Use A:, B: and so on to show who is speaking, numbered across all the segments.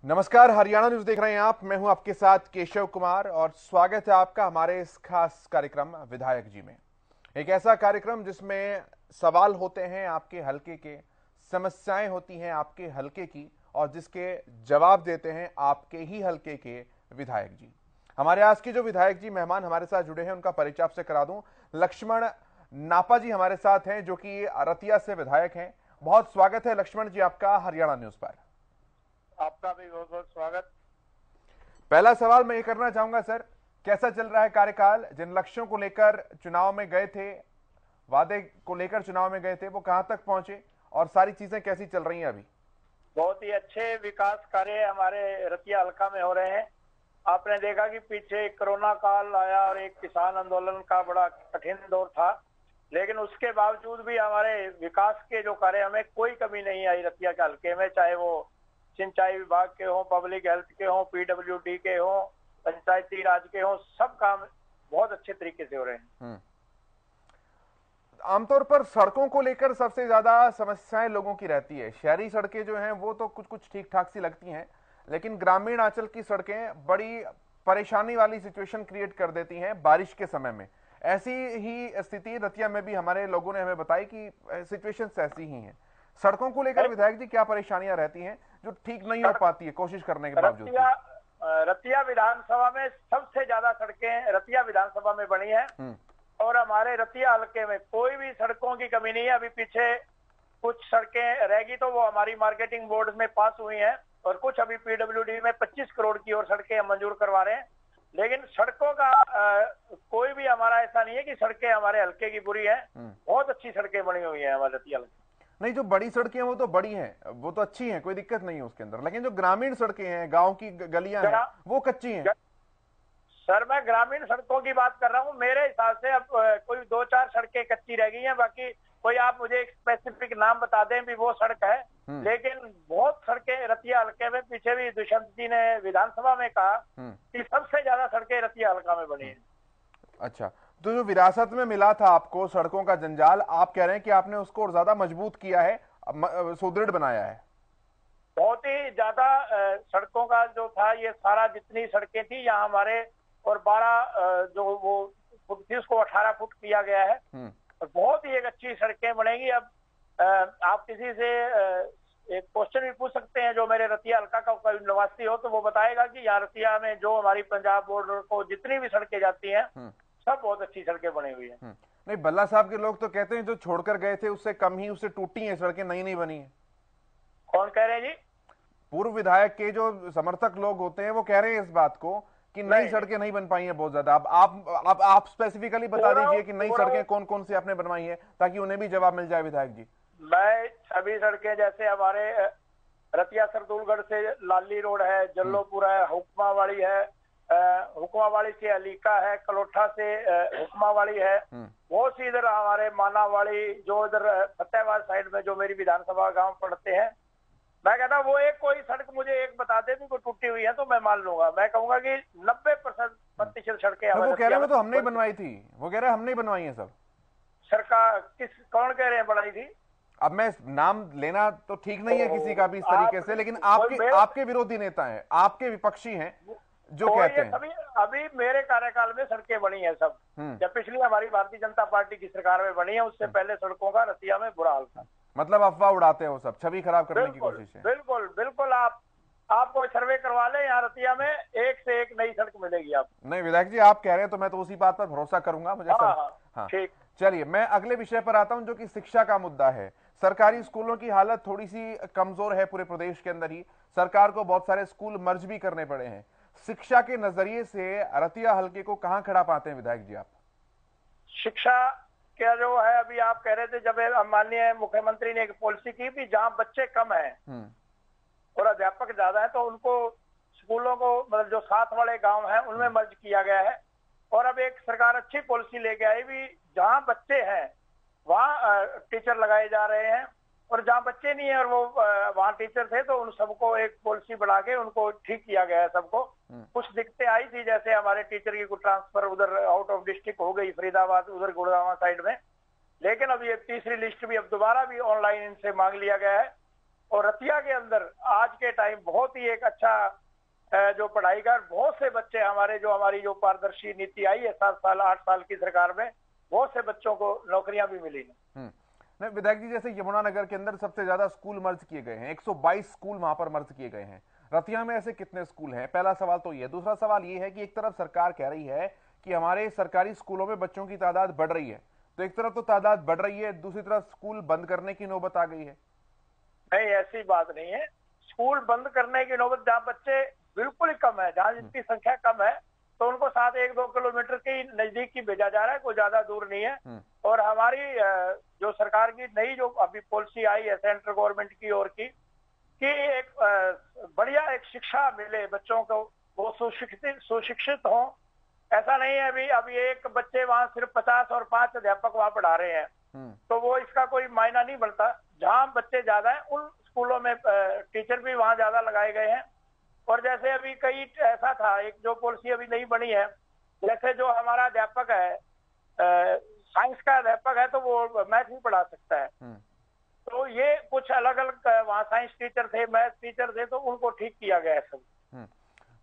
A: नमस्कार, हरियाणा न्यूज देख रहे हैं आप। मैं हूं आपके साथ केशव कुमार और स्वागत है आपका हमारे इस खास कार्यक्रम विधायक जी में। एक ऐसा कार्यक्रम जिसमें सवाल होते हैं आपके हलके के, समस्याएं होती हैं आपके हलके की और जिसके जवाब देते हैं आपके ही हलके के विधायक जी। हमारे आज के जो विधायक जी मेहमान हमारे साथ जुड़े हैं उनका परिचय आपसे करा दूं। लक्ष्मण नापा जी हमारे साथ हैं जो कि रतिया से विधायक हैं। बहुत स्वागत है लक्ष्मण जी आपका हरियाणा न्यूज पर।
B: आपका भी बहुत बहुत स्वागत।
A: पहला सवाल मैं ये करना चाहूंगा सर, कैसा चल रहा है कार्यकाल? जिन लक्ष्यों को लेकर चुनाव में गए थे, वादे को लेकर चुनाव में गए थे, वो कहां तक पहुंचे और सारी चीजें कैसी चल रही हैं अभी?
B: बहुत ही अच्छे विकास कार्य हमारे रतिया हल्का में हो रहे हैं। आपने देखा कि पीछे कोरोना काल आया और एक किसान आंदोलन का बड़ा कठिन दौर था, लेकिन उसके बावजूद भी हमारे विकास के जो कार्य, हमें कोई कमी नहीं आई रतिया के हल्के में। चाहे वो सिंचाई विभाग के हों, पब्लिक हेल्थ के हों, पीडब्ल्यूडी के हों, पंचायती राज के हों, सब काम बहुत अच्छे तरीके से हो रहे हैं।
A: आमतौर पर सड़कों को लेकर सबसे ज्यादा समस्याएं लोगों की रहती है। शहरी सड़कें जो हैं वो तो कुछ कुछ ठीक ठाक सी लगती हैं, लेकिन ग्रामीण अंचल की सड़कें बड़ी परेशानी वाली सिचुएशन क्रिएट कर देती हैं बारिश के समय में। ऐसी ही स्थिति रतिया में भी हमारे लोगों ने हमें बताई कि सिचुएशन ऐसी ही हैं। सड़कों को लेकर विधायक जी क्या परेशानियां रहती हैं जो ठीक नहीं हो पाती है कोशिश करने के बावजूद?
B: रतिया विधानसभा में सबसे ज्यादा सड़कें रतिया विधानसभा में बनी है और हमारे रतिया हल्के में कोई भी सड़कों की कमी नहीं है। अभी पीछे कुछ सड़कें रहेगी तो वो हमारी मार्केटिंग बोर्ड में पास हुई हैं और कुछ अभी पीडब्ल्यूडी में 25 करोड़ की और सड़कें हम मंजूर करवा रहे हैं। लेकिन सड़कों का कोई भी हमारा ऐसा नहीं है कि सड़कें हमारे हल्के की बुरी है। बहुत अच्छी सड़कें बनी हुई है हमारे रतिया हल्के।
A: नहीं, जो बड़ी सड़कें हैं वो तो बड़ी हैं, वो तो अच्छी हैं, कोई दिक्कत नहीं है उसके अंदर, लेकिन जो ग्रामीण सड़कें हैं, गांव की गलियां हैं, वो कच्ची हैं।
B: सर मैं ग्रामीण सड़कों की बात कर रहा हूँ। मेरे हिसाब से अब कोई 2-4 सड़कें कच्ची रह गई हैं, बाकी कोई आप मुझे एक स्पेसिफिक नाम बता दें भी वो सड़क है। लेकिन बहुत सड़कें रतिया हल्के में, पीछे भी दुष्यंत जी ने विधानसभा में कहा कि सबसे ज्यादा सड़कें रतिया हल्का में बनी है।
A: अच्छा, तो जो विरासत में मिला था आपको सड़कों का जंजाल, आप कह रहे हैं कि आपने उसको और ज्यादा मजबूत किया है, सुदृढ़ बनाया है?
B: बहुत ही ज्यादा सड़कों का जो था, ये सारा जितनी सड़कें थी यहाँ हमारे, और 12 जो वो फुट थी उसको 18 फुट किया गया है और बहुत ही एक अच्छी सड़कें बनेगी। अब आप किसी से एक क्वेश्चन भी पूछ सकते हैं जो मेरे रतिया हल्का का कोई निवासी हो, तो वो बताएगा कि यहाँ रतिया में जो हमारी पंजाब बॉर्डर को जितनी भी सड़कें जाती हैं सब बहुत अच्छी सड़कें बनी हुई है।
A: नहीं, बल्ला साहब के लोग तो कहते हैं जो छोड़कर गए थे उससे कम ही उससे टूटी हैं सड़कें, नई नहीं बनी है।
B: कौन कह रहे हैं जी?
A: पूर्व विधायक के जो समर्थक लोग होते हैं वो कह रहे हैं इस बात को कि नई सड़कें नहीं बन पाई हैं बहुत ज्यादा। अब आप स्पेसिफिकली बता दीजिए कि नई सड़कें कौन कौन सी आपने बनवाई है ताकि उन्हें भी जवाब मिल जाए विधायक जी।
B: मैं सभी सड़कें, जैसे हमारे रतिया सरदूलगढ़ से लाली रोड है, जल्लोपुर है, हुक्मावाड़ी है, हुक्मावाड़ी से अलीका है, कलोठा से हुक्मावाड़ी है, बहुत सी इधर हमारे मानावाड़ी, जो इधर फतेहाबाद साइड में जो मेरी विधानसभा गांव पड़ते हैं। मैं कहता हूँ वो एक कोई सड़क मुझे एक बता दे भी कोई टूटी हुई है तो मैं मान लूंगा। मैं कहूंगा कि 90% सड़कें
A: वो कह रहे हैं तो हमने ही बनवाई थी, वो कह रहे हैं हमने ही बनवाई है सब।
B: सरकार कौन कह रहे हैं बनाई थी?
A: अब मैं नाम लेना तो ठीक नहीं है किसी का भी इस तरीके से, लेकिन आपके विरोधी नेता हैं, आपके विपक्षी हैं जो कहते हैं
B: अभी मेरे कार्यकाल में सड़कें बनी है सब। जब पिछली हमारी भारतीय जनता पार्टी की सरकार में बनी है, उससे पहले सड़कों का रतिया में बुरा हाल था।
A: मतलब अफवाह उड़ाते हैं वो सब, छवि खराब करने की कोशिश है।
B: बिल्कुल बिल्कुल। आपको सर्वे करवा लें, यहाँ रतिया में एक से एक नई सड़क मिलेगी आप।
A: नहीं विधायक जी, आप कह रहे हैं तो मैं तो उसी बात पर भरोसा करूंगा मुझे। हाँ
B: ठीक।
A: चलिए मैं अगले विषय पर आता हूं जो कि शिक्षा का मुद्दा है। सरकारी स्कूलों की हालत थोड़ी सी कमजोर है पूरे प्रदेश के अंदर ही। सरकार को बहुत सारे स्कूल मर्ज भी करने पड़े हैं। शिक्षा के नजरिए से रतिया हल्के को कहां खड़ा पाते हैं विधायक जी आप?
B: शिक्षा क्या जो है, अभी आप कह रहे थे जब माननीय मुख्यमंत्री ने एक पॉलिसी की भी जहां बच्चे कम हैं और अध्यापक ज्यादा है तो उनको स्कूलों को, मतलब जो साथ वाले गांव हैं उनमें मर्ज किया गया है। और अब एक सरकार अच्छी पॉलिसी लेके आई भी, जहां बच्चे हैं वहां टीचर लगाए जा रहे हैं और जहां बच्चे नहीं है और वो वहां टीचर थे तो उन सबको एक पॉलिसी बना के उनको ठीक किया गया है सबको। कुछ दिक्कतें आई थी, जैसे हमारे टीचर की कुछ ट्रांसफर उधर आउट ऑफ डिस्ट्रिक्ट हो गई, फरीदाबाद उधर गुड़गांव साइड में, लेकिन अब ये तीसरी लिस्ट भी अब दोबारा भी ऑनलाइन इनसे मांग लिया गया है। और रतिया के अंदर आज के टाइम बहुत ही एक अच्छा जो पढ़ाई कर बहुत से बच्चे हमारे, जो हमारी जो पारदर्शी नीति आई है 7 साल 8 साल की सरकार में, बहुत से बच्चों को नौकरियां भी मिली हैं।
A: नहीं विधायक जी, जैसे यमुनानगर के अंदर सबसे ज्यादा स्कूल मर्ज किए गए हैं, 122 स्कूल वहां पर मर्ज किए गए हैं। रतिया में ऐसे कितने स्कूल हैं? पहला सवाल तो ये। दूसरा सवाल ये है कि एक तरफ सरकार कह रही है कि हमारे सरकारी स्कूलों में बच्चों की तादाद बढ़ रही है, तो एक तरफ तो तादाद बढ़ रही है, दूसरी तरफ स्कूल बंद करने की नौबत आ गई है।
B: नहीं, ऐसी बात नहीं है। स्कूल बंद करने की नौबत, जहाँ बच्चे बिल्कुल ही कम है, जहाँ जिसकी संख्या कम है, तो उनको साथ 1-2 किलोमीटर के नजदीक ही भेजा जा रहा है, कोई ज्यादा दूर नहीं है। और हमारी जो सरकार की नई जो अभी पॉलिसी आई है सेंट्रल गवर्नमेंट की ओर की, कि एक बढ़िया एक शिक्षा मिले बच्चों को, वो सुशिक्षित हों। ऐसा नहीं है अभी एक बच्चे वहां सिर्फ 50 और 5 अध्यापक वहां पढ़ा रहे हैं, तो वो इसका कोई मायना नहीं बनता। जहाँ बच्चे ज्यादा हैं उन स्कूलों में टीचर भी वहां ज्यादा लगाए गए हैं। और जैसे अभी कई ऐसा था, एक जो पॉलिसी अभी नहीं बनी है, जैसे जो हमारा अध्यापक है साइंस का अध्यापक है, तो वो मैथ भी पढ़ा सकता है। तो ये कुछ अलग अलग वहाँ साइंस टीचर थे, मैथ टीचर थे, तो उनको ठीक किया गया है सब।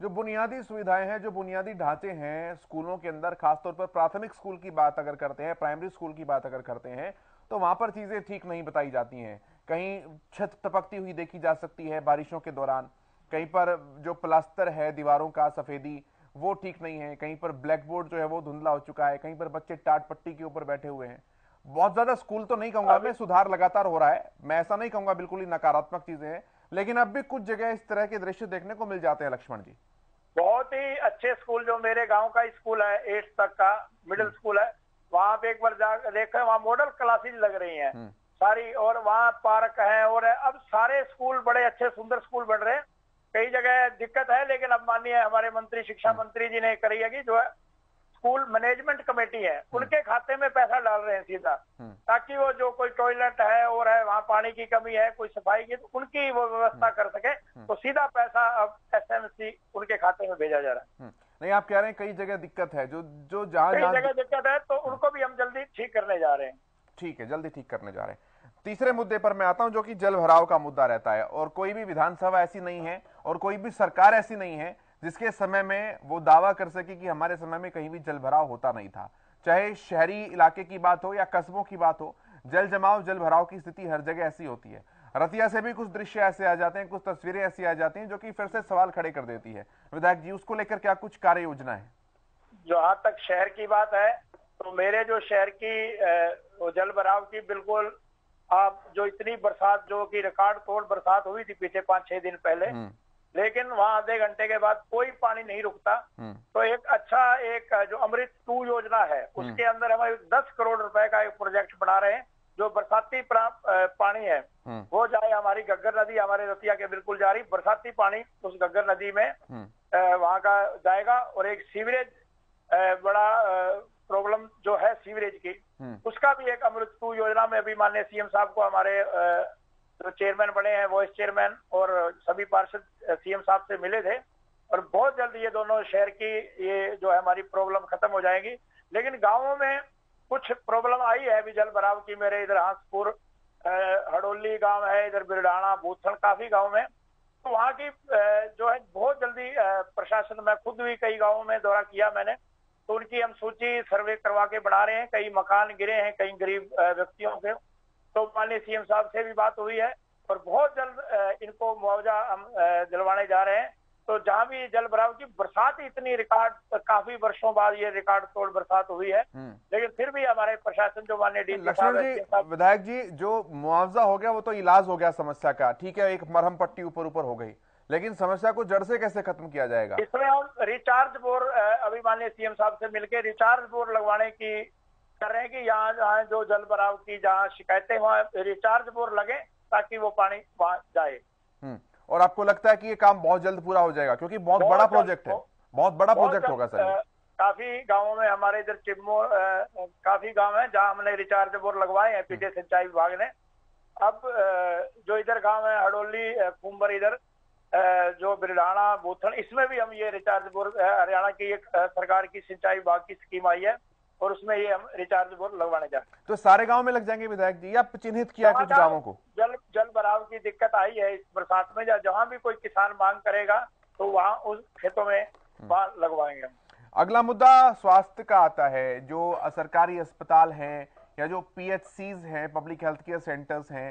A: जो बुनियादी सुविधाएं हैं, जो बुनियादी ढांचे हैं स्कूलों के अंदर, खासतौर पर प्राथमिक स्कूल की बात अगर करते हैं, प्राइमरी स्कूल की बात अगर करते हैं, तो वहां पर चीजें ठीक नहीं बताई जाती हैं। कहीं छत टपकती हुई देखी जा सकती है बारिशों के दौरान, कहीं पर जो प्लास्टर है दीवारों का सफेदी वो ठीक नहीं है, कहीं पर ब्लैक बोर्ड जो है वो धुंधला हो चुका है, कहीं पर बच्चे टाट पट्टी के ऊपर बैठे हुए हैं। बहुत ज्यादा स्कूल तो नहीं कहूंगा मैं, सुधार लगातार हो रहा है, मैं ऐसा नहीं कहूंगा बिल्कुल ही नकारात्मक चीजें हैं, लेकिन अब भी कुछ जगह इस तरह के दृश्य देखने को मिल जाते हैं। लक्ष्मण जी,
B: बहुत ही अच्छे स्कूल, जो मेरे गांव का स्कूल है 8th तक का मिडिल स्कूल है, वहां पे एक बार जाकर देखा, वहां मॉडल क्लासेज लग रही हैं सारी, और वहाँ पार्क है, और अब सारे स्कूल बड़े अच्छे सुंदर स्कूल बन रहे हैं। कई जगह दिक्कत है, लेकिन अब माननीय हमारे मंत्री, शिक्षा मंत्री जी ने करी है कि जो है स्कूल मैनेजमेंट कमेटी है उनके खाते में पैसा डाल रहे हैं सीधा, ताकि वो जो कोई टॉयलेट है और है वहाँ पानी की कमी है, कोई सफाई की, तो उनकी वो व्यवस्था कर सके, तो सीधा पैसा अब एसएमसी उनके खाते में भेजा जा रहा है।
A: नहीं, आप कह रहे हैं कई जगह दिक्कत है, जो जहाँ
B: कई जगह दिक्कत है, तो उनको भी हम जल्दी ठीक करने जा रहे हैं।
A: ठीक है, जल्दी ठीक करने जा रहे हैं। तीसरे मुद्दे पर मैं आता हूं, जो कि जल भराव का मुद्दा रहता है, और कोई भी विधानसभा ऐसी नहीं है और कोई भी सरकार ऐसी नहीं है जिसके समय में वो दावा कर सके कि हमारे समय में कहीं भी जल भराव होता नहीं था। चाहे शहरी इलाके की बात हो या कस्बों की बात हो, जल जमाव जल भराव की स्थिति हर जगह ऐसी होती है। रतिया से भी कुछ दृश्य ऐसे आ जाते हैं, कुछ तस्वीरें ऐसी आ जाती हैं जो कि फिर से सवाल खड़े कर देती है। विधायक जी, उसको लेकर क्या कुछ कार्य योजना है?
B: जहां तक शहर की बात है, तो मेरे जो शहर की जल भराव की बिल्कुल, आप जो इतनी बरसात, जो कि रिकॉर्ड तोड़ बरसात हुई थी पीछे 5-6 दिन पहले, लेकिन वहां आधे घंटे के बाद कोई पानी नहीं रुकता। तो एक अच्छा एक जो अमृत 2 योजना है, उसके अंदर हम 10 करोड़ रुपए का एक प्रोजेक्ट बना रहे हैं। जो बरसाती पानी है वो जाए, हमारी घग्गर नदी हमारे रतिया के बिल्कुल जा रही, बरसाती पानी उस घग्गर नदी में वहां का जाएगा। और एक सीवरेज बड़ा प्रॉब्लम जो है सीवरेज की, उसका भी एक अमृत 2 योजना में अभी माननीय सीएम साहब को, हमारे जो चेयरमैन बने हैं वाइस चेयरमैन और सभी पार्षद सीएम साहब से मिले थे, और बहुत जल्द ये दोनों शहर की ये जो है हमारी प्रॉब्लम खत्म हो जाएगी। लेकिन गांवों में कुछ प्रॉब्लम आई है अभी जल भराव की। मेरे इधर हांसपुर हड़ोली गांव है, इधर बिरडाना भूथल, काफी गांव में, तो वहाँ की जो है बहुत जल्दी प्रशासन, मैं खुद भी कई गाँवों में दौरा किया मैंने, तो उनकी हम सूची सर्वे करवा के बना रहे हैं। कई मकान गिरे हैं कई गरीब व्यक्तियों के, तो माननीय सीएम साहब से भी बात हुई है, और बहुत जल्द इनको मुआवजा हम दिलवाने जा रहे हैं। तो जहाँ भी जल भराव की बरसात इतनी रिकॉर्ड, काफी वर्षों बाद ये रिकॉर्ड तोड़ बरसात हुई है, लेकिन फिर भी हमारे प्रशासन, जो माननीय डीसी साहब,
A: विधायक जी, जो मुआवजा हो गया वो तो इलाज हो गया समस्या का, ठीक है, एक मरहम पट्टी ऊपर ऊपर हो गई, लेकिन समस्या को जड़ से कैसे खत्म किया जाएगा?
B: इसमें हम रिचार्ज बोर अभी माननीय सीएम साहब से मिलकर रिचार्ज बोर लगवाने की कर रहे हैं, कि यहाँ जो जल भराव की जहाँ शिकायतें, वहाँ रिचार्ज बोर लगे ताकि वो पानी वहाँ जाए।
A: और आपको लगता है कि ये काम बहुत जल्द पूरा हो जाएगा? क्योंकि बहुत बड़ा प्रोजेक्ट है, बहुत बड़ा प्रोजेक्ट होगा सर।
B: काफी गाँवों में, हमारे इधर चिमोर काफी गाँव है जहाँ हमने रिचार्ज बोर लगवाए हैं पीछे सिंचाई विभाग ने। अब जो इधर गाँव है हड़ोली कुंबर, इधर जो बिरडाना भूथल, इसमें भी हम ये रिचार्ज बोर, हरियाणा की एक सरकार की सिंचाई विभाग की स्कीम आई है, और उसमें ये हम रिचार्ज बोर्ड लगवाने जा रहे हैं।
A: तो सारे गांव में लग जाएंगे विधायक जी, या चिन्हित किया कुछ गांवों को?
B: जल भराव की दिक्कत आई है इस बरसात में, जहां भी कोई किसान मांग करेगा तो वहां उस खेतों में वहां लगवाएंगे हम।
A: अगला मुद्दा स्वास्थ्य का आता है। जो सरकारी अस्पताल हैं या जो पीएचसीज हैं, पब्लिक हेल्थ केयर सेंटर्स हैं,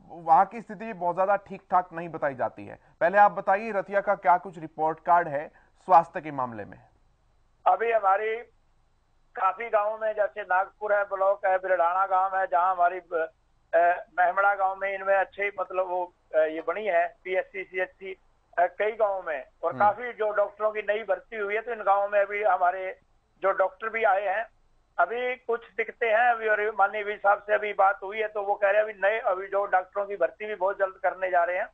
A: वहां की स्थिति भी बहुत ज्यादा ठीक ठाक नहीं बताई जाती है। पहले आप बताइए रतिया का क्या कुछ रिपोर्ट कार्ड है स्वास्थ्य के मामले में?
B: अभी हमारी काफी गांवों में, जैसे नागपुर है, ब्लॉक है, बिरडाना गांव है, जहां हमारी महमड़ा गांव में इनमें अच्छे मतलब वो ये बनी है पीएचसी सीएचसी कई गांवों में, और काफी जो डॉक्टरों की नई भर्ती हुई है, तो इन गांवों में अभी हमारे जो डॉक्टर भी आए हैं, अभी कुछ दिखते हैं अभी, और माननीय वी साहब से अभी बात हुई है तो वो कह रहे हैं अभी नए अभी जो डॉक्टरों की भर्ती भी बहुत जल्द करने जा रहे हैं।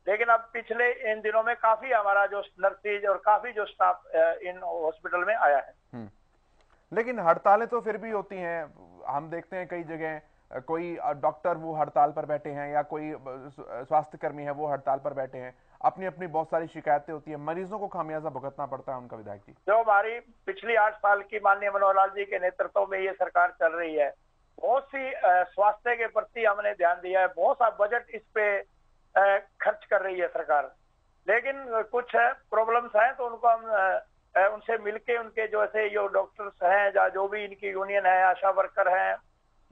B: लेकिन अब पिछले इन दिनों में काफी हमारा जो नर्सिस और काफी जो स्टाफ इन हॉस्पिटल में आया है।
A: लेकिन हड़तालें तो फिर भी होती हैं, हम देखते हैं कई जगह कोई डॉक्टर वो हड़ताल पर बैठे हैं या कोई स्वास्थ्य कर्मी है वो हड़ताल पर बैठे हैं, अपनी अपनी बहुत सारी शिकायतें होती है, मरीजों को खामियाजा भुगतना पड़ता है उनका। विधायक जी,
B: जो हमारी पिछली 8 साल की माननीय मनोहर लाल जी के नेतृत्व में ये सरकार चल रही है, बहुत सी स्वास्थ्य के प्रति हमने ध्यान दिया है, बहुत सा बजट इस पे खर्च कर रही है सरकार। लेकिन कुछ प्रॉब्लम्स हैं तो उनको हम उनसे मिलके, उनके जो ऐसे जो डॉक्टर्स हैं या जो भी इनकी यूनियन है, आशा वर्कर हैं,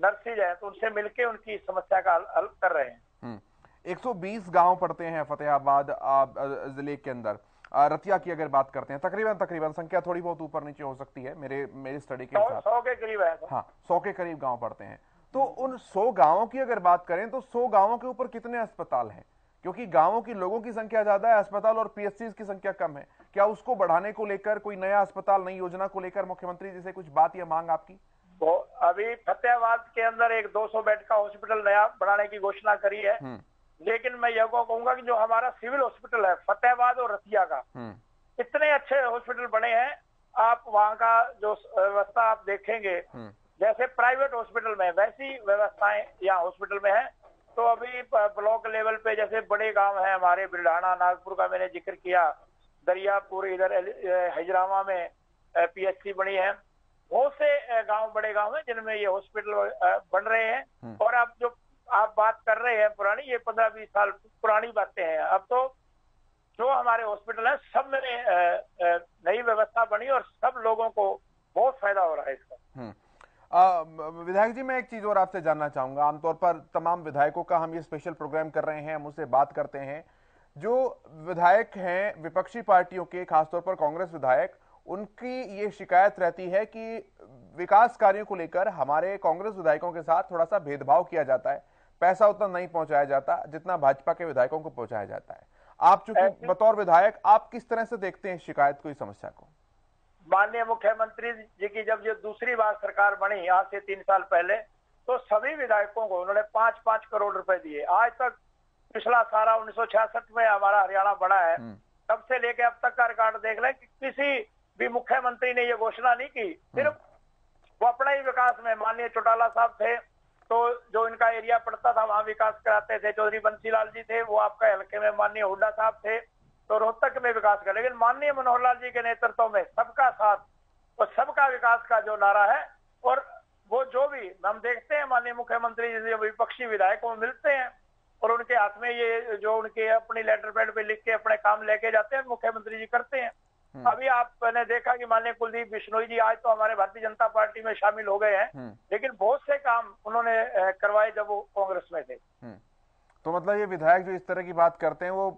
B: नर्सिस हैं, तो उनसे मिलके उनकी समस्या का हल कर रहे हैं।
A: 120 गांव पड़ते हैं फतेहाबाद जिले के अंदर। रतिया की अगर बात करते हैं, तकरीबन संख्या थोड़ी बहुत ऊपर नीचे हो सकती है मेरी स्टडी के हिसाब से
B: 100 के करीब है।
A: हाँ, 100 के करीब गांव पड़ते हैं। तो उन 100 गांवों की अगर बात करें तो 100 गांवों के ऊपर कितने अस्पताल हैं? क्योंकि गांवों की लोगों की संख्या ज्यादा है, अस्पताल और पीएचसी की संख्या कम है। क्या उसको बढ़ाने को लेकर कोई नया अस्पताल, नई योजना को लेकर मुख्यमंत्री जी से कुछ बात या मांग आपकी?
B: तो अभी फतेहाबाद के अंदर एक 200 बेड का हॉस्पिटल नया बनाने की घोषणा करी है। लेकिन मैं यह कहूंगा कि जो हमारा सिविल हॉस्पिटल है फतेहाबाद और रतिया का, इतने अच्छे हॉस्पिटल बने हैं, आप वहाँ का जो व्यवस्था आप देखेंगे जैसे प्राइवेट हॉस्पिटल में वैसी व्यवस्थाएं यहाँ हॉस्पिटल में है। तो अभी ब्लॉक लेवल पे जैसे बड़े गांव हैं हमारे, बिरडाना, नागपुर का मैंने जिक्र किया, दरियापुर, इधर हिजरावा में पीएचसी बनी है, बहुत से गांव बड़े गांव हैं जिनमें ये हॉस्पिटल बन रहे हैं। और अब जो आप बात कर रहे हैं पुरानी, ये 15-20 साल पुरानी बातें हैं। अब तो जो हमारे हॉस्पिटल है सब में नई व्यवस्था बनी और सब लोगों को बहुत फायदा हो रहा है इसका।
A: विधायक जी, मैं एक चीज और आपसे जानना चाहूंगा। आमतौर पर तमाम विधायकों का हम ये स्पेशल प्रोग्राम कर रहे हैं, हम उससे बात करते हैं। जो विधायक हैं विपक्षी पार्टियों के, खासतौर पर कांग्रेस विधायक, उनकी ये शिकायत रहती है कि विकास कार्यों को लेकर हमारे कांग्रेस विधायकों के साथ थोड़ा सा भेदभाव किया जाता है, पैसा उतना नहीं पहुंचाया जाता जितना भाजपा के विधायकों को पहुंचाया जाता है। आप चूंकि बतौर विधायक, आप किस तरह से देखते हैं शिकायत को, इस समस्या को?
B: माननीय मुख्यमंत्री जी की जब ये दूसरी बार सरकार बनी आज से 3 साल पहले, तो सभी विधायकों को उन्होंने 5-5 करोड़ रुपए दिए। आज तक पिछला सारा 1966 में हमारा हरियाणा बड़ा है, तब से लेके अब तक का रिकॉर्ड देख लें कि किसी भी मुख्यमंत्री ने ये घोषणा नहीं की। सिर्फ वो अपना ही विकास में, माननीय चौटाला साहब थे तो जो इनका एरिया पड़ता था वहां विकास कराते थे, चौधरी बंसीलाल जी थे, वो आपका हल्के में माननीय हुड्डा साहब थे तो रोहतक में विकास कर। लेकिन माननीय मनोहर लाल जी के नेतृत्व में सबका साथ और सबका विकास का जो नारा है, और वो जो भी हम देखते हैं माननीय मुख्यमंत्री जी से विपक्षी विधायकों में मिलते हैं और उनके हाथ में ये जो उनके अपनी लेटर पैड पे लिख के अपने काम लेके जाते हैं, मुख्यमंत्री जी करते हैं। अभी आपने देखा कि माननीय कुलदीप बिश्नोई जी आज तो हमारे भारतीय जनता पार्टी में शामिल हो गए हैं, लेकिन बहुत से काम उन्होंने करवाए जब वो कांग्रेस में थे।
A: तो मतलब ये विधायक जो इस तरह की बात करते हैं वो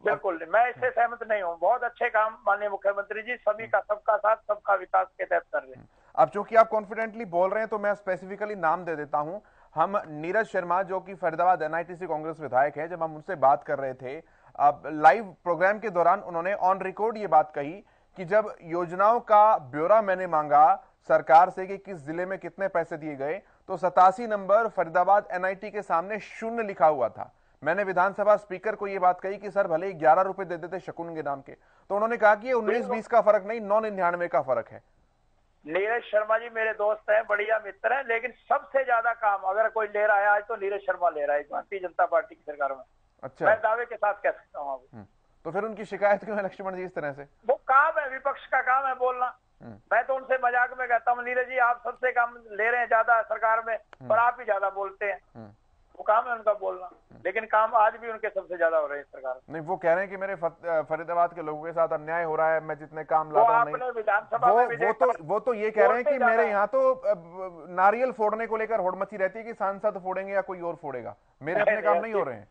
B: बिल्कुल, मैं इससे सहमत नहीं हूँ। बहुत अच्छे काम माननीय मुख्यमंत्री जी सभी का, सबका साथ सबका विकास के तहत कर रहे हैं।
A: अब चूंकि आप कॉन्फिडेंटली बोल रहे हैं तो मैं स्पेसिफिकली नाम दे देता हूं। हम नीरज शर्मा, जो कि फरीदाबाद एनआईटीसी कांग्रेस विधायक है, जब हम उनसे बात कर रहे थे अब लाइव प्रोग्राम के दौरान, उन्होंने ऑन रिकॉर्ड ये बात कही कि जब योजनाओं का ब्यौरा मैंने मांगा सरकार से कि किस जिले में कितने पैसे दिए गए, तो 87 नंबर फरीदाबाद एनआईटी के सामने 0 लिखा हुआ था। मैंने विधानसभा स्पीकर को यह बात कही कि सर भले ही 11 रुपए दे देते शकुन के नाम के, तो उन्होंने कहा कि ये 19-20 का फर्क नहीं, 999 का फर्क है।
B: नीरज शर्मा जी मेरे दोस्त हैं, बढ़िया मित्र हैं, लेकिन सबसे ज्यादा काम अगर कोई ले रहा है आज तो नीरज शर्मा ले रहा है भारतीय जनता पार्टी की सरकार में।
A: अच्छा,
B: मैं दावे के साथ कह सकता हूँ।
A: तो फिर उनकी शिकायत क्यों है लक्ष्मण जी इस तरह से?
B: वो काम है, विपक्ष का काम है बोलना। मैं तो उनसे मजाक में कहता हूँ, नीरज जी आप सबसे कम ले रहे हैं ज्यादा सरकार में, और आप ही ज्यादा बोलते हैं। वो काम है उनका बोलना, लेकिन काम आज भी उनके सबसे ज्यादा हो रहे हैं सरकार में।
A: नहीं, वो कह रहे हैं कि मेरे फरीदाबाद के लोगों के साथ अन्याय हो रहा है, मैं जितने काम
B: वो
A: लाता हूँ नहीं।
B: आपने विधानसभा में भी
A: वो तो ये कह रहे हैं कि
B: बोलते
A: मेरे
B: ज्यादा
A: यहाँ तो नारियल फोड़ने को लेकर होड़ मची रहती है कि सांसद फोड़ेंगे या कोई और फोड़ेगा, मेरे अपने काम नहीं हो रहे हैं।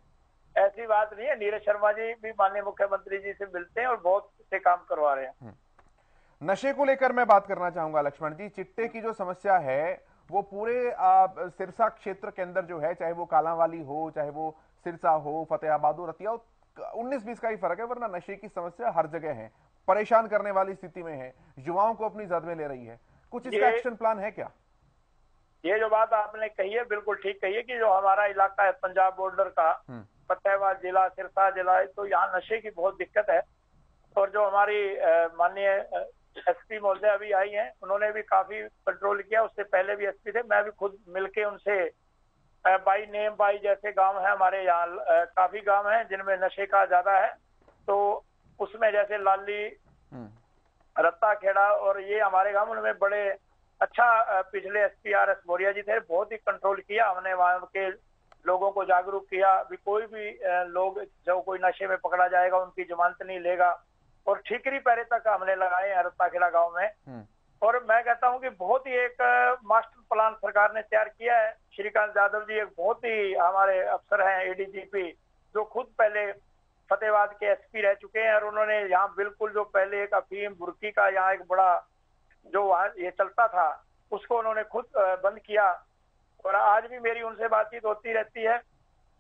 B: ऐसी बात नहीं है, नीरज शर्मा जी भी माननीय मुख्यमंत्री जी से मिलते हैं और बहुत से काम करवा रहे हैं।
A: नशे को लेकर मैं बात करना चाहूंगा लक्ष्मण जी। चिट्टे की जो समस्या है वो पूरे सिरसा क्षेत्र के अंदर जो है, चाहे वो कालांवाली हो, चाहे वो सिरसा हो, फतेहाबाद हो, रतिया हो, 19-20 का ही फर्क है, वरना नशे की समस्या हर जगह है, परेशान करने वाली स्थिति में है, युवाओं को अपनी जद में ले रही है। कुछ इसका एक्शन प्लान है क्या?
B: ये जो बात आपने कही है बिल्कुल ठीक कही है कि जो हमारा इलाका है पंजाब बॉर्डर का, फतेहाबाद जिला, सिरसा जिला, तो यहाँ नशे की बहुत दिक्कत है। और जो हमारी माननीय एसपी महोदय अभी आई हैं, उन्होंने भी काफी कंट्रोल किया। उससे पहले भी एसपी थे, मैं भी खुद मिलके उनसे बाई नेम बाई, जैसे गांव है हमारे यहाँ, काफी गांव हैं जिनमें नशे का ज्यादा है, तो उसमें जैसे लाली, रत्ता खेड़ा और ये हमारे गांव, उनमें बड़े अच्छा पिछले SP R S Maurya ji थे, बहुत ही कंट्रोल किया हमने, वहां के लोगों को जागरूक किया भी कोई भी लोग जो कोई नशे में पकड़ा जाएगा उनकी जमानत नहीं लेगा। और ठीकरी पहरे तक हमने लगाए हैं रत्ताखेड़ा गांव में। और मैं कहता हूं कि बहुत ही एक मास्टर प्लान सरकार ने तैयार किया है। श्रीकांत यादव जी एक बहुत ही हमारे अफसर हैं एडीजीपी, जो खुद पहले फतेहाबाद के एसपी रह चुके हैं, और उन्होंने यहाँ बिल्कुल जो पहले एक अफीम बुर्की का यहाँ एक बड़ा जो वहां ये चलता था उसको उन्होंने खुद बंद किया। और आज भी मेरी उनसे बातचीत होती रहती है,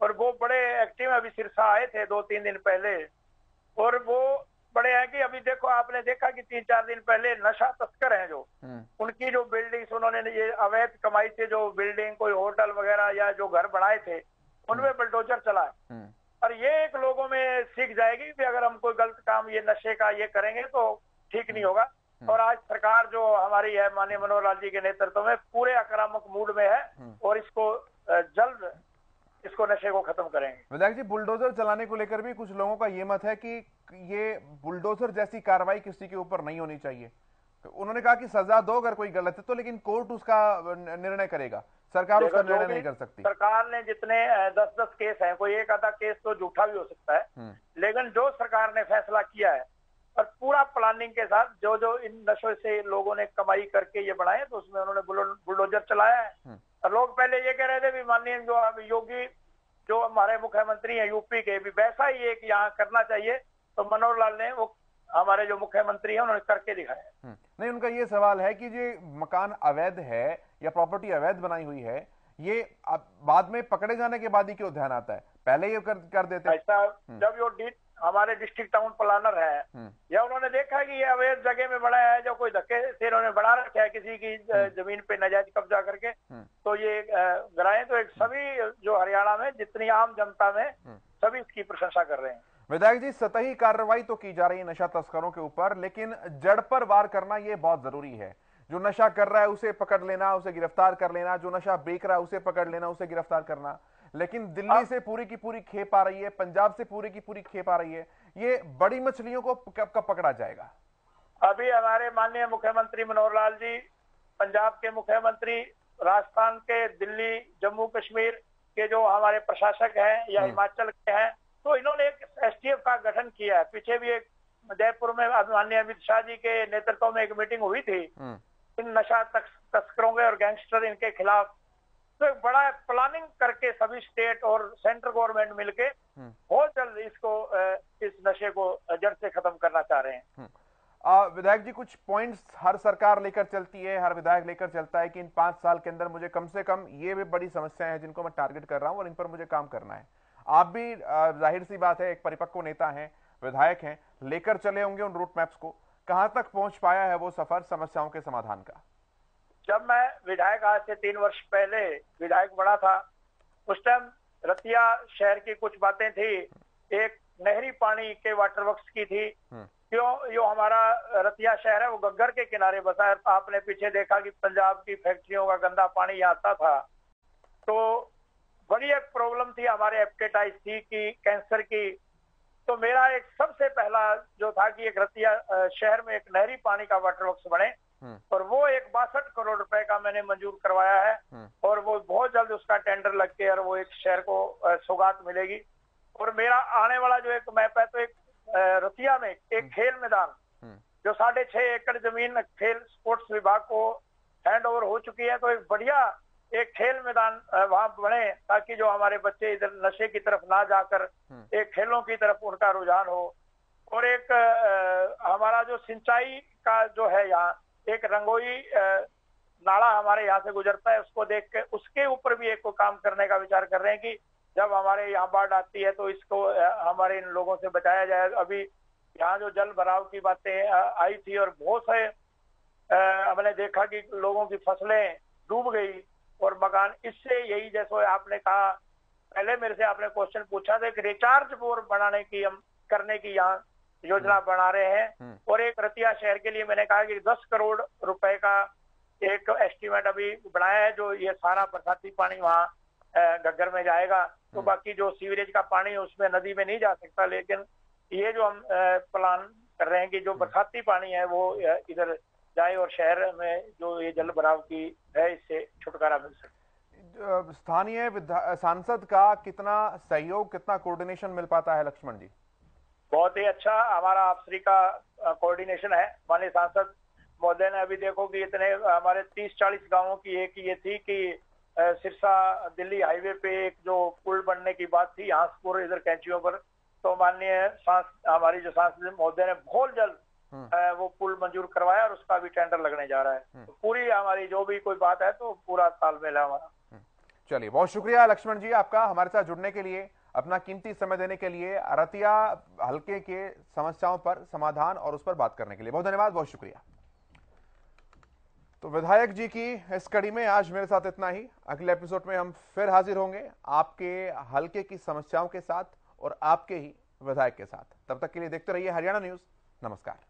B: और वो बड़े एक्टिव, अभी सिरसा आए थे 2-3 दिन पहले, और वो बड़े हैं कि अभी देखो आपने देखा कि 3-4 दिन पहले नशा तस्कर हैं जो उनकी जो बिल्डिंग्स उन्होंने ये अवैध कमाई से जो बिल्डिंग कोई होटल वगैरह या जो घर बनाए थे उनमें बुलडोजर चला है। और ये एक लोगों में सीख जाएगी कि अगर हम कोई गलत काम ये नशे का ये करेंगे तो ठीक नहीं होगा। और आज सरकार जो हमारी है माननीय मनोहर लाल जी के नेतृत्व में पूरे आक्रामक मूड में है, और इसको जल्द इसको नशे को खत्म करेंगे।
A: विधायक जी, बुलडोजर चलाने को लेकर भी कुछ लोगों का ये मत है कि ये बुलडोजर जैसी कार्रवाई किसी के ऊपर नहीं होनी चाहिए। तो उन्होंने कहा कि सजा दो अगर कोई गलत है तो, लेकिन कोर्ट उसका निर्णय करेगा, सरकार उसका निर्णय नहीं कर सकती।
B: सरकार ने जितने 10-10 केस हैं, कोई एक आधा केस तो झूठा भी हो सकता है, लेकिन जो सरकार ने फैसला किया है और पूरा प्लानिंग के साथ जो जो इन नशों से लोगों ने कमाई करके ये बनाए, तो उसमें उन्होंने बुलडोजर चलाया है। और लोग पहले ये कह रहे थे भी माननीय जो योगी जो हमारे मुख्यमंत्री हैं यूपी के, भी वैसा ही एक यहाँ करना चाहिए, तो मनोहर लाल ने वो हमारे जो मुख्यमंत्री हैं उन्होंने करके दिखाया।
A: नहीं, उनका ये सवाल है कि जो मकान अवैध है या प्रॉपर्टी अवैध बनाई हुई है, ये बाद में पकड़े जाने के बाद ही क्यों ध्यान आता है, पहले ये कर देते?
B: ऐसा जब जो हमारे डिस्ट्रिक्ट टाउन प्लानर है या उन्होंने देखा कि ये अवैध जगह में बना है, जो कोई धक्के से इन्होंने बना रखा है किसी की जमीन पे नाजायज कब्जा करके, तो ये गिराए, तो एक सभी जो हरियाणा में जितनी आम जनता में सभी इसकी प्रशंसा कर रहे हैं।
A: विधायक जी, सतही कार्रवाई तो की जा रही है नशा तस्करों के ऊपर, लेकिन जड़ पर वार करना ये बहुत जरूरी है। जो नशा कर रहा है उसे पकड़ लेना, उसे गिरफ्तार कर लेना, जो नशा बेच रहा है उसे पकड़ लेना, उसे गिरफ्तार करना। लेकिन दिल्ली से पूरी की पूरी खेप आ रही है, पंजाब से पूरी की पूरी खेप आ रही है, ये बड़ी मछलियों को कब पकड़ा जाएगा?
B: अभी हमारे माननीय मुख्यमंत्री मनोहर लाल जी, पंजाब के मुख्यमंत्री, राजस्थान के, दिल्ली, जम्मू कश्मीर के जो हमारे प्रशासक हैं या हिमाचल के हैं, तो इन्होंने एक एसटीएफ का गठन किया है। पीछे भी एक जयपुर में माननीय अमित शाह जी के नेतृत्व में एक मीटिंग हुई थी इन नशा तस्करों के और गैंगस्टर इनके खिलाफ। तो एक बड़ा प्लानिंग करके सभी स्टेट और सेंट्रल गवर्नमेंट मिलके बहुत जल्द इसको इस नशे को जड़ से खत्म करना चाह रहे हैं।
A: विधायक जी, कुछ पॉइंट्स हर सरकार लेकर चलती है, हर विधायक लेकर चलता है कि इन 5 साल के अंदर मुझे कम से कम ये भी बड़ी समस्याएं हैं जिनको मैं टारगेट कर रहा हूं और इन पर मुझे काम करना है। आप भी जाहिर सी बात है एक परिपक्व नेता हैं, विधायक हैं, लेकर चले होंगे उन रूट मैप्स को। कहां तक पहुंच पाया है वो सफर समस्याओं के समाधान का?
B: जब मैं विधायक आज से 3 वर्ष पहले विधायक बना था, उस टाइम रतिया शहर की कुछ बातें थी, एक नहरी पानी के वाटर वर्क्स की थी। क्यों जो हमारा रतिया शहर है वो गग्गर के किनारे बसा है। आपने पीछे देखा कि पंजाब की फैक्ट्रियों का गंदा पानी यहाँ आता था, तो बड़ी एक प्रॉब्लम थी, हमारे हेपेटाइटिस सी की, कैंसर की, तो मेरा एक सबसे पहला जो था कि एक रतिया शहर में एक नहरी पानी का वाटर वर्क्स बने, और वो एक 62 करोड़ रुपए का मैंने मंजूर करवाया है, और वो बहुत जल्द उसका टेंडर लग के और वो एक शहर को सौगात मिलेगी। और मेरा आने वाला जो एक मैप है, तो एक रतिया में एक खेल मैदान जो 6.5 एकड़ जमीन खेल स्पोर्ट्स विभाग को हैंड ओवर हो चुकी है, तो एक बढ़िया एक खेल मैदान वहां बने, ताकि जो हमारे बच्चे इधर नशे की तरफ ना जाकर एक खेलों की तरफ उनका रुझान हो। और एक हमारा जो सिंचाई का जो है यहाँ एक रंगोई नाला हमारे यहाँ से गुजरता है, उसको देख के उसके ऊपर भी एक को काम करने का विचार कर रहे हैं कि जब हमारे यहाँ बाढ़ आती है तो इसको हमारे इन लोगों से बचाया जाए। अभी यहाँ जो जल भराव की बातें आई थी और बहुत से हमने देखा कि लोगों की फसलें डूब गई और मकान, इससे यही जैसे आपने कहा पहले मेरे से आपने क्वेश्चन पूछा था, एक रिचार्ज बोर बनाने की हम करने की यहाँ योजना बना रहे हैं। और एक रतिया शहर के लिए मैंने कहा कि 10 करोड़ रुपए का एक एस्टीमेट अभी बनाया है, जो ये सारा बरसाती पानी वहाँ घग्गर में जाएगा। तो बाकी जो सीवरेज का पानी है उसमें नदी में नहीं जा सकता, लेकिन ये जो हम प्लान कर रहे हैं कि जो बरसाती पानी है वो इधर जाए और शहर में जो ये जल भराव की है इससे छुटकारा मिल सके।
A: स्थानीय सांसद का कितना सहयोग, कितना कोऑर्डिनेशन मिल पाता है लक्ष्मण जी?
B: बहुत ही अच्छा हमारा आपसी का कोऑर्डिनेशन है। माननीय सांसद महोदय ने अभी देखो कि इतने हमारे 30-40 गांवों की एक ये थी कि सिरसा दिल्ली हाईवे पे एक जो पुल बनने की बात थी हांसपुर इधर कैंचियों पर, तो माननीय हमारी जो सांसद महोदय ने बहुत जल्द वो पुल मंजूर करवाया और उसका भी टेंडर लगने जा रहा है। तो पूरी हमारी जो भी कोई बात है तो पूरा तालमेल है हमारा।
A: चलिए, बहुत शुक्रिया लक्ष्मण जी आपका हमारे साथ जुड़ने के लिए, अपना कीमती समय देने के लिए, रतिया हल्के के समस्याओं पर समाधान और उस पर बात करने के लिए बहुत धन्यवाद, बहुत शुक्रिया। तो विधायक जी की इस कड़ी में आज मेरे साथ इतना ही। अगले एपिसोड में हम फिर हाजिर होंगे आपके हल्के की समस्याओं के साथ और आपके ही विधायक के साथ। तब तक के लिए देखते रहिए हरियाणा न्यूज। नमस्कार।